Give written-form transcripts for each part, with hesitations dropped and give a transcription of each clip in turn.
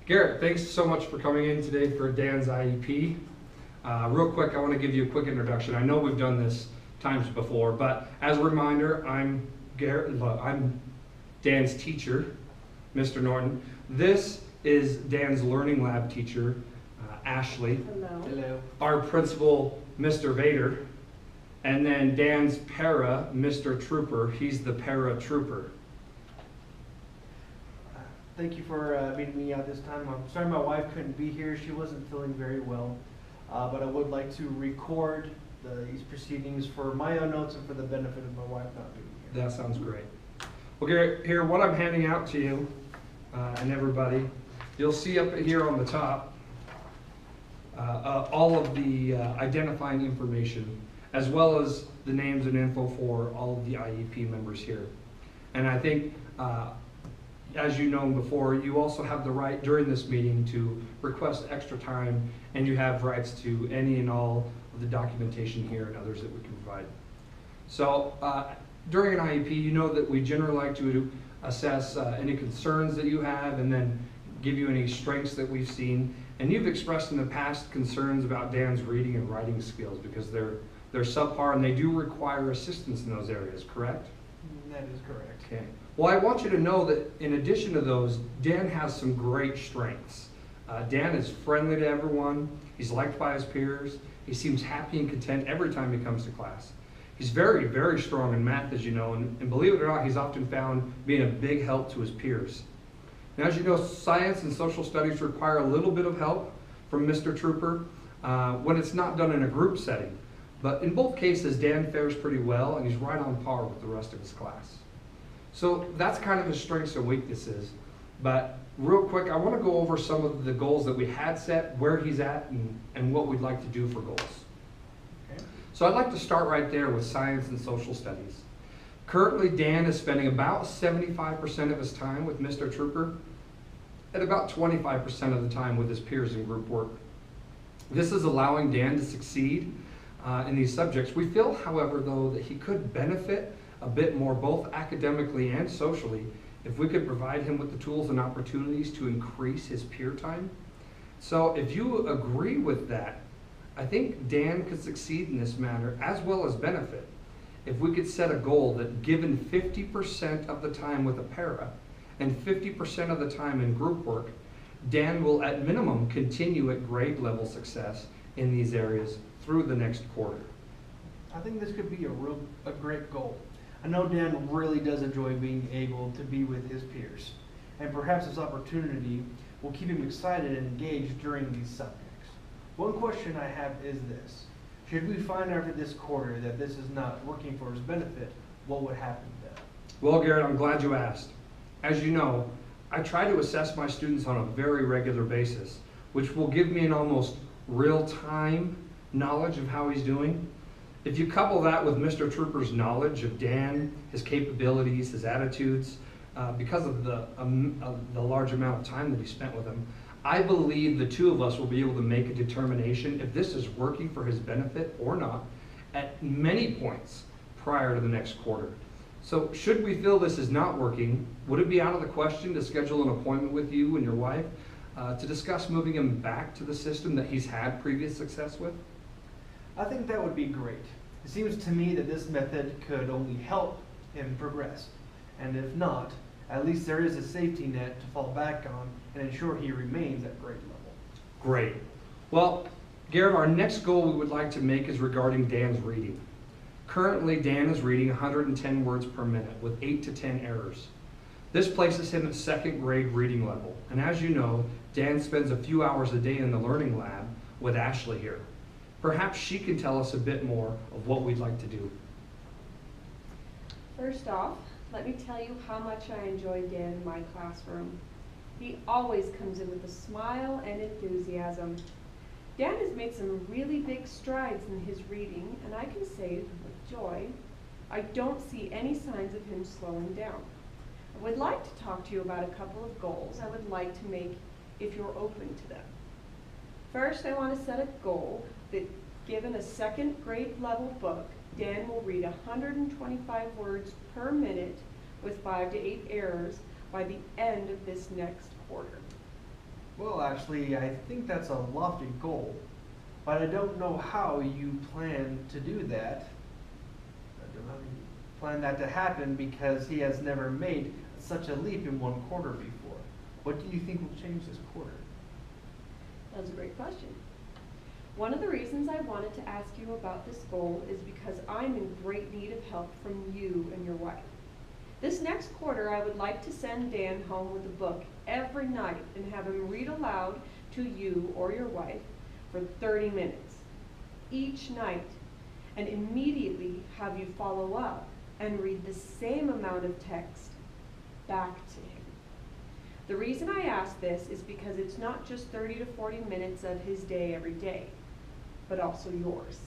Garrett, thanks so much for coming in today for Dan's IEP. Real quick, I want to give you a quick introduction. I know we've done this times before, but as a reminder, I'm Dan's teacher, Mr. Norton. This is Dan's Learning Lab teacher, Ashley. Hello. Hello. Our principal, Mr. Vader. And then Dan's para, Mr. Trooper. He's the para trooper. Thank you for meeting me out this time. I'm sorry my wife couldn't be here. She wasn't feeling very well. But I would like to record these proceedings for my own notes and for the benefit of my wife not being here. That sounds great. Well, Garrett, here, what I'm handing out to you and everybody, you'll see up here on the top all of the identifying information, as well as the names and info for all of the IEP members here. And I think, as you know before, you also have the right during this meeting to request extra time, and you have rights to any and all of the documentation here and others that we can provide. So during an IEP, you know that we generally like to assess any concerns that you have and then give you any strengths that we've seen. And you've expressed in the past concerns about Dan's reading and writing skills because they're subpar and they do require assistance in those areas, correct? That is correct. Okay. Well, I want you to know that in addition to those, Dan has some great strengths. Dan is friendly to everyone. He's liked by his peers. He seems happy and content every time he comes to class. He's very, very strong in math, as you know, and believe it or not, he's often found being a big help to his peers. Now, as you know, science and social studies require a little bit of help from Mr. Trooper when it's not done in a group setting. But in both cases, Dan fares pretty well, and he's right on par with the rest of his class. So that's kind of his strengths and weaknesses. But real quick, I want to go over some of the goals that we had set, where he's at, and what we'd like to do for goals. Okay. So I'd like to start right there with science and social studies. Currently, Dan is spending about 75% of his time with Mr. Trooper and about 25% of the time with his peers in group work. This is allowing Dan to succeed in these subjects. We feel, however, though, that he could benefit a bit more both academically and socially if we could provide him with the tools and opportunities to increase his peer time. So if you agree with that, I think Dan could succeed in this matter as well as benefit if we could set a goal that given 50% of the time with a para and 50% of the time in group work, Dan will at minimum continue at grade level success in these areas through the next quarter. I think this could be a great goal. I know Dan really does enjoy being able to be with his peers, and perhaps this opportunity will keep him excited and engaged during these subjects. One question I have is this: should we find after this quarter that this is not working for his benefit, what would happen then? Well, Garrett, I'm glad you asked. As you know, I try to assess my students on a very regular basis, which will give me an almost real-time knowledge of how he's doing. If you couple that with Mr. Trooper's knowledge of Dan, his capabilities, his attitudes, because of the large amount of time that he spent with him, I believe the two of us will be able to make a determination if this is working for his benefit or not at many points prior to the next quarter. So should we feel this is not working, would it be out of the question to schedule an appointment with you and your wife to discuss moving him back to the system that he's had previous success with? I think that would be great. It seems to me that this method could only help him progress, and if not, at least there is a safety net to fall back on and ensure he remains at grade level. Great. Well, Garrett, our next goal we would like to make is regarding Dan's reading. Currently, Dan is reading 110 words per minute with 8 to 10 errors. This places him at second grade reading level, and as you know, Dan spends a few hours a day in the learning lab with Ashley here. Perhaps she can tell us a bit more of what we'd like to do. First off, let me tell you how much I enjoy Dan in my classroom. He always comes in with a smile and enthusiasm. Dan has made some really big strides in his reading, and I can say with joy, I don't see any signs of him slowing down. I would like to talk to you about a couple of goals I would like to make if you're open to them. First, I want to set a goal that given a second grade level book, Dan will read 125 words per minute with 5 to 8 errors by the end of this next quarter. Well, actually, I think that's a lofty goal, but I don't know how you plan to do that. I don't know how you plan that to happen because he has never made such a leap in one quarter before. What do you think will change this quarter? That's a great question. One of the reasons I wanted to ask you about this goal is because I'm in great need of help from you and your wife. This next quarter, I would like to send Dan home with a book every night and have him read aloud to you or your wife for 30 minutes each night, and immediately have you follow up and read the same amount of text back to him. The reason I ask this is because it's not just 30 to 40 minutes of his day every day, but also yours.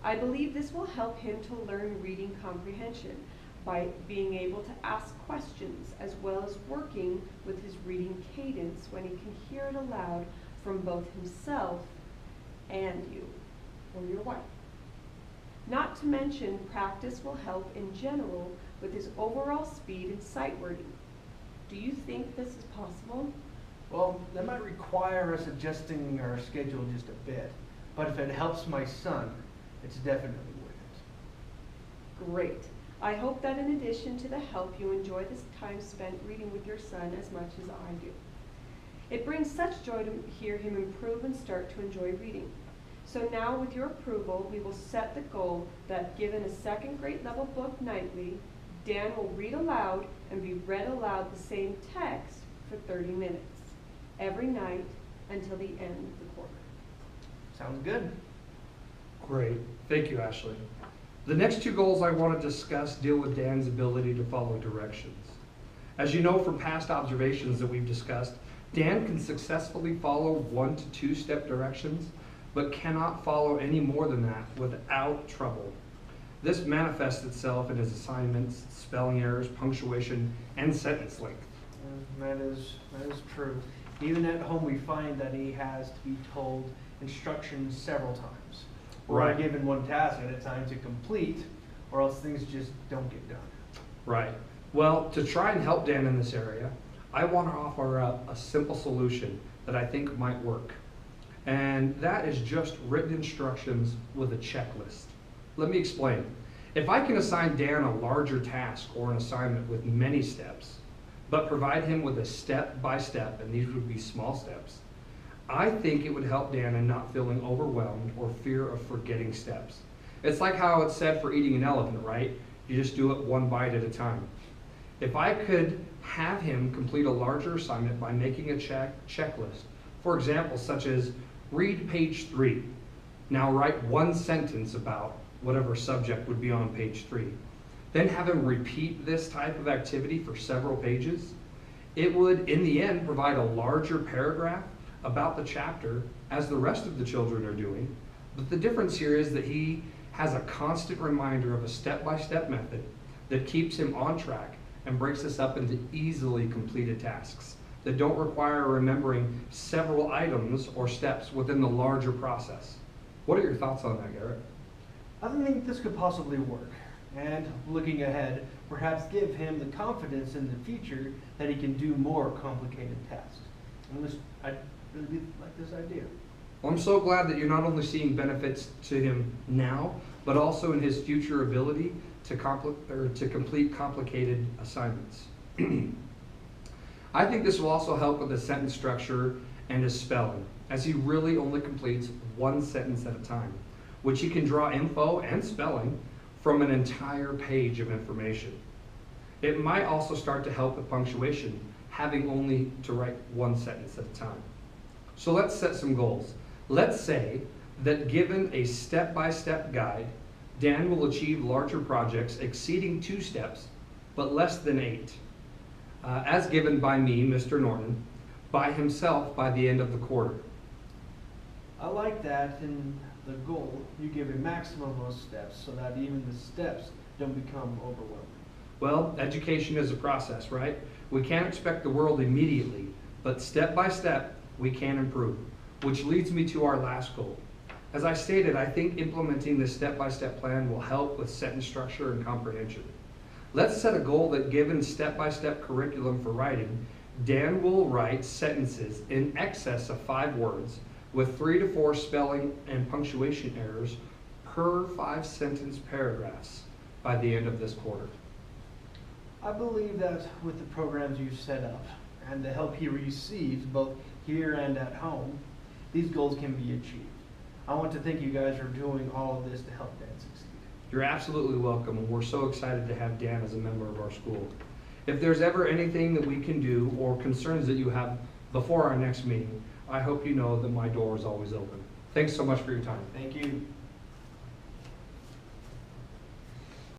I believe this will help him to learn reading comprehension by being able to ask questions, as well as working with his reading cadence when he can hear it aloud from both himself and you or your wife. Not to mention, practice will help in general with his overall speed and sight wording. Do you think this is possible? Well, that might require us adjusting our schedule just a bit, but if it helps my son, it's definitely worth it. Great. I hope that in addition to the help, you enjoy this time spent reading with your son as much as I do. It brings such joy to hear him improve and start to enjoy reading. So now, with your approval, we will set the goal that given a second grade level book nightly, Dan will read aloud and be read aloud the same text for 30 minutes every night until the end of the quarter. Sounds good. Great. Thank you, Ashley. The next two goals I want to discuss deal with Dan's ability to follow directions. As you know from past observations that we've discussed, Dan can successfully follow 1 to 2 step directions, but cannot follow any more than that without trouble. This manifests itself in his assignments, spelling errors, punctuation, and sentence length. That is true. Even at home, we find that he has to be told instructions several times. Right. We're given one task at a time to complete, or else things just don't get done. Right. Well, to try and help Dan in this area, I want to offer up a simple solution that I think might work. And that is just written instructions with a checklist. Let me explain. If I can assign Dan a larger task or an assignment with many steps, but provide him with a step-by-step, and these would be small steps, I think it would help Dan in not feeling overwhelmed or fear of forgetting steps. It's like how it's said for eating an elephant, right? You just do it one bite at a time. If I could have him complete a larger assignment by making a checklist, for example, such as read page 3, now write one sentence about whatever subject would be on page 3, then have him repeat this type of activity for several pages, it would, in the end, provide a larger paragraph about the chapter as the rest of the children are doing. But the difference here is that he has a constant reminder of a step-by-step method that keeps him on track and breaks us up into easily completed tasks that don't require remembering several items or steps within the larger process. What are your thoughts on that, Garrett? I think this could possibly work. And looking ahead, perhaps give him the confidence in the future that he can do more complicated tasks. I really like this idea. Well, I'm so glad that you're not only seeing benefits to him now, but also in his future ability to complete complicated assignments. I think this will also help with his sentence structure and his spelling, as he really only completes one sentence at a time, which he can draw info and spelling from an entire page of information. It might also start to help with punctuation, having only to write one sentence at a time. So let's set some goals. Let's say that given a step-by-step guide, Dan will achieve larger projects exceeding 2 steps, but less than 8, as given by me, Mr. Norton, by himself by the end of the quarter. I like that in the goal. You give a maximum of steps so that even the steps don't become overwhelming. Well, education is a process, right? We can't expect the world immediately, but step by step, we can improve, which leads me to our last goal. As I stated, I think implementing this step-by-step plan will help with sentence structure and comprehension. Let's set a goal that given step-by-step curriculum for writing, Dan will write sentences in excess of 5 words with 3 to 4 spelling and punctuation errors per 5-sentence paragraphs by the end of this quarter. I believe that with the programs you've set up and the help he receives both here and at home, these goals can be achieved. I want to thank you guys for doing all of this to help Dan succeed. You're absolutely welcome, and we're so excited to have Dan as a member of our school. If there's ever anything that we can do or concerns that you have before our next meeting, I hope you know that my door is always open. Thanks so much for your time. Thank you.